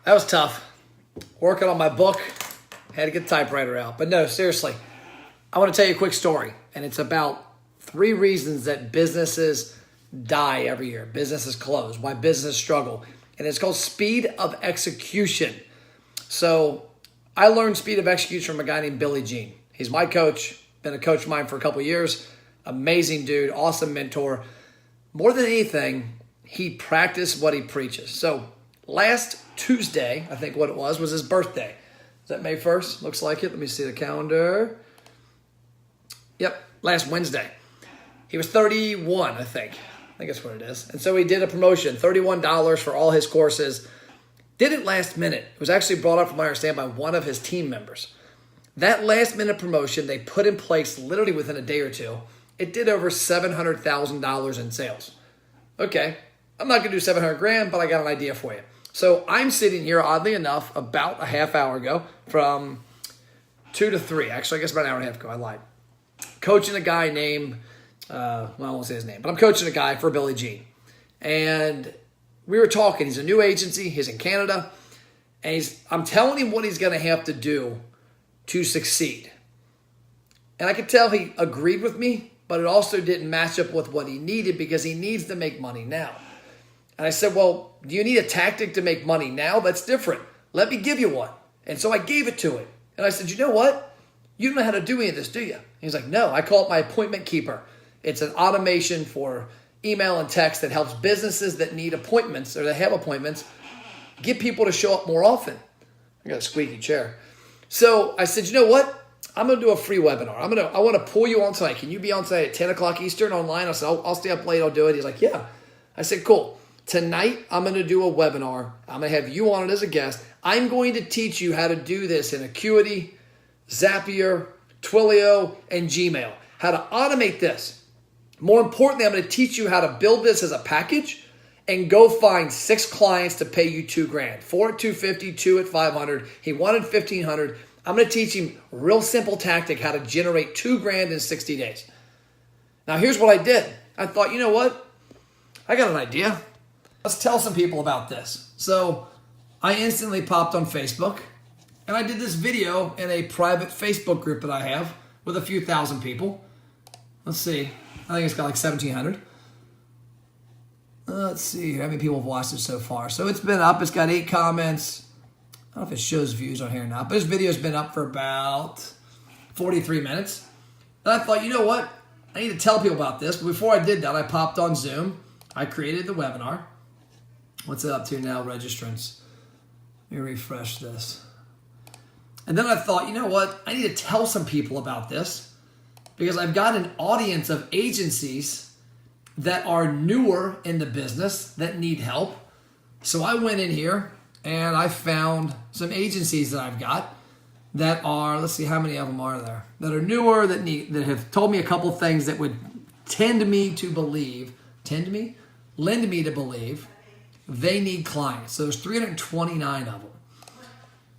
That was tough. Working on my book. Had to get the typewriter out. But no, seriously. I want to tell you a quick story. And it's about 3 reasons that businesses die every year. Businesses close. Why businesses struggle. And it's called speed of execution. So I learned speed of execution from a guy named Billy Gene. He's my coach. Been a coach of mine for a couple of years. Amazing dude. Awesome mentor. More than anything, he practiced what he preaches. So last Tuesday, I think what it was his birthday. Is that May 1st? Looks like it. Let me see the calendar. Yep, last Wednesday. He was 31, I think. I think that's what it is. And so he did a promotion, $31 for all his courses. Did it last minute. It was actually brought up, from my understanding, by one of his team members. That last minute promotion they put in place literally within a day or two. It did over $700,000 in sales. Okay, I'm not going to do 700 grand, but I got an idea for you. So I'm sitting here, oddly enough, about a half hour ago, from 2 to 3. Actually, I guess about an hour and a half ago. I lied. Coaching a guy named, I won't say his name, but I'm coaching a guy for Billy Gene. And we were talking. He's a new agency. He's in Canada. And I'm telling him what he's going to have to do to succeed. And I could tell he agreed with me, but it also didn't match up with what he needed because he needs to make money now. And I said, well, do you need a tactic to make money now? That's different. Let me give you one. And so I gave it to him. And I said, you know what? You don't know how to do any of this, do you? He's like, no, I call it my appointment keeper. It's an automation for email and text that helps businesses that need appointments or that have appointments get people to show up more often. I got a squeaky chair. So I said, you know what? I'm going to do a free webinar. I want to pull you on tonight. Can you be on tonight at 10 o'clock Eastern online? I said, I'll stay up late. I'll do it. He's like, yeah. I said, cool. Tonight, I'm going to do a webinar. I'm going to have you on it as a guest. I'm going to teach you how to do this in Acuity, Zapier, Twilio, and Gmail. How to automate this. More importantly, I'm going to teach you how to build this as a package and go find 6 clients to pay you $2 grand. 4 at $250, 2 at $500. He wanted $1,500. I'm going to teach him real simple tactic how to generate $2 grand in 60 days. Now, here's what I did. I thought, you know what? I got an idea. Let's tell some people about this. So I instantly popped on Facebook and I did this video in a private Facebook group that I have with a few thousand people. Let's see. I think it's got like 1,700. Let's see how many people have watched it so far. So it's been up. It's got 8 comments. I don't know if it shows views on here or not, but this video's been up for about 43 minutes. And I thought, you know what? I need to tell people about this. But before I did that, I popped on Zoom. I created the webinar. What's it up to now, registrants? Let me refresh this. And then I thought, you know what? I need to tell some people about this because I've got an audience of agencies that are newer in the business that need help. So I went in here and I found some agencies that I've got that are, let's see how many of them are there, that are newer, that have told me a couple things that would lend me to believe they need clients. So there's 329 of them.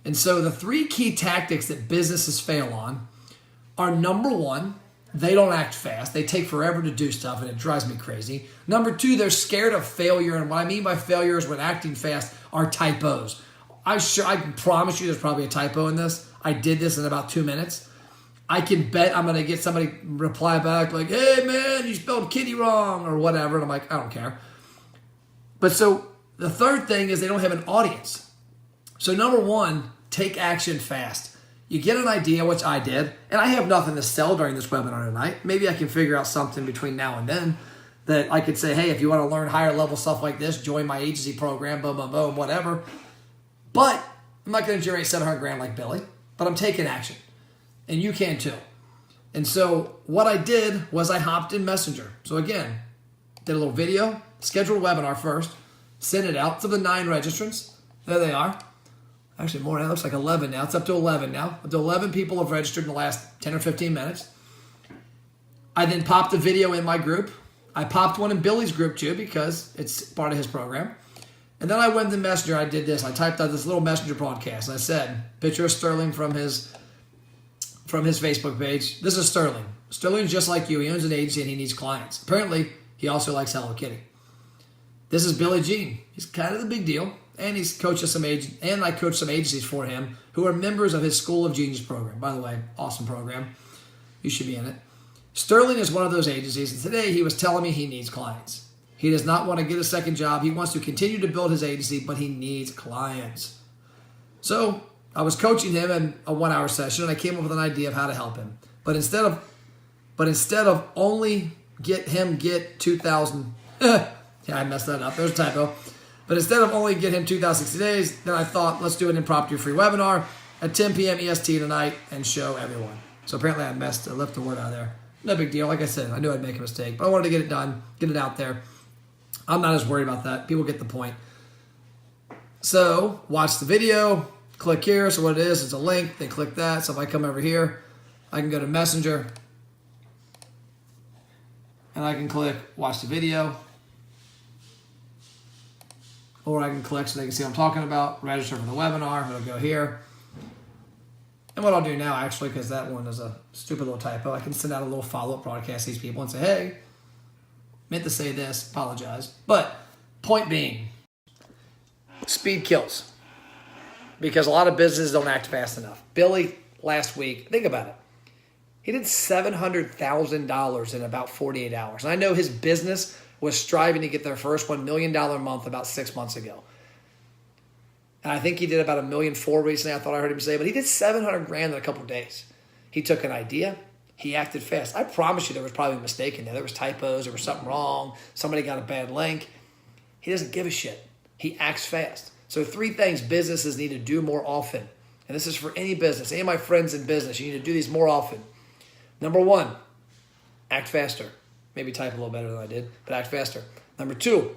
And so the 3 key tactics that businesses fail on are, number 1, they don't act fast. They take forever to do stuff, and it drives me crazy. Number 2, they're scared of failure, and what I mean by failure is when acting fast are typos. I can promise you there's probably a typo in this. I did this in about 2 minutes. I can bet I'm going to get somebody reply back like, hey, man, you spelled kitty wrong or whatever. And I'm like, I don't care. But so the third thing is they don't have an audience. So number 1, take action fast. You get an idea, which I did, and I have nothing to sell during this webinar tonight. Maybe I can figure out something between now and then that I could say, hey, if you want to learn higher level stuff like this, join my agency program, boom, boom, boom, whatever. But I'm not going to generate 700 grand like Billy, but I'm taking action. And you can too. And so what I did was I hopped in Messenger. So again, did a little video, scheduled a webinar first, sent it out to the 9 registrants. There they are. Actually, more now. It looks like 11 now. It's up to 11 now. Up to 11 people have registered in the last 10 or 15 minutes. I then popped a video in my group. I popped one in Billy's group too because it's part of his program. And then I went to Messenger. I did this. I typed out this little Messenger broadcast. And I said, picture of Sterling from his Facebook page. This is Sterling. Sterling's just like you. He owns an agency and he needs clients. Apparently, he also likes Hello Kitty. This is Billy Gene. He's kind of the big deal. and he's coached some and I coached some agencies for him who are members of his School of Genius program. By the way, awesome program. You should be in it. Sterling is one of those agencies, and today he was telling me he needs clients. He does not want to get a second job. He wants to continue to build his agency, but he needs clients. So I was coaching him in a 1-hour session, and I came up with an idea of how to help him. But instead of only get 2,000, yeah, I messed that up. There's a typo. But instead of only get him 2,060 days, then I thought, let's do an impromptu free webinar at 10 p.m. EST tonight and show everyone. So apparently I left the word out of there. No big deal. Like I said, I knew I'd make a mistake, but I wanted to get it done, get it out there. I'm not as worried about that. People get the point. So watch the video, click here. So what it is, it's a link. They click that. So if I come over here, I can go to Messenger and I can click watch the video. Or I can click so they can see what I'm talking about, register for the webinar. It'll go here. And what I'll do now, actually, because that one is a stupid little typo, I can send out a little follow-up broadcast to these people and say, hey, meant to say this, apologize. But point being, speed kills. Because a lot of businesses don't act fast enough. Billy, last week, think about it. He did $700,000 in about 48 hours. And I know his business was striving to get their first $1 million month about 6 months ago. And I think he did about $1.4 million recently, I thought I heard him say, but he did $700,000 in a couple of days. He took an idea, he acted fast. I promise you there was probably a mistake in there. There was typos, there was something wrong, somebody got a bad link. He doesn't give a shit. He acts fast. So 3 things businesses need to do more often. And this is for any business, any of my friends in business, you need to do these more often. Number 1, act faster. Maybe type a little better than I did, but act faster. Number 2,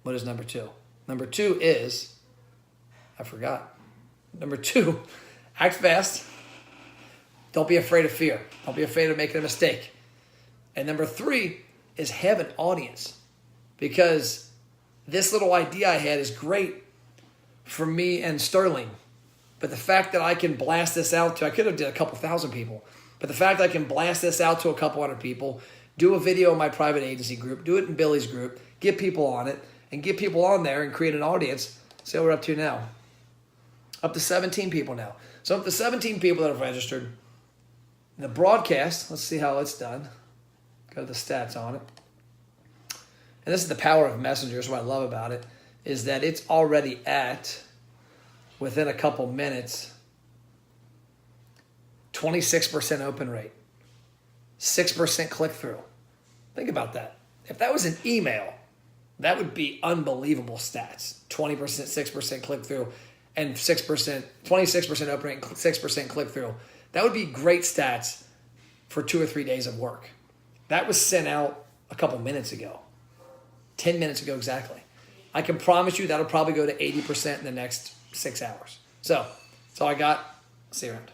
what is number 2? Number 2 is, I forgot. Number 2, act fast. Don't be afraid of fear. Don't be afraid of making a mistake. And number 3 is have an audience. Because this little idea I had is great for me and Sterling. But the fact that I can blast this out to, I could have did a couple thousand people, but the fact that I can blast this out to a couple hundred people, do a video in my private agency group, do it in Billy's group, get people on it, and get people on there and create an audience. See what we're up to now. Up to 17 people now. So up to 17 people that have registered. The broadcast, let's see how it's done. Go to the stats on it. And this is the power of Messenger. What I love about it is that it's already at, within a couple minutes, 26% open rate, 6% click-through. Think about that. If that was an email, that would be unbelievable stats. 20%, 6% click-through, and 26% open rate, 6% click-through. That would be great stats for 2 or 3 days of work. That was sent out a couple minutes ago, 10 minutes ago exactly. I can promise you that'll probably go to 80% in the next 6 hours. So that's all I got. See you around.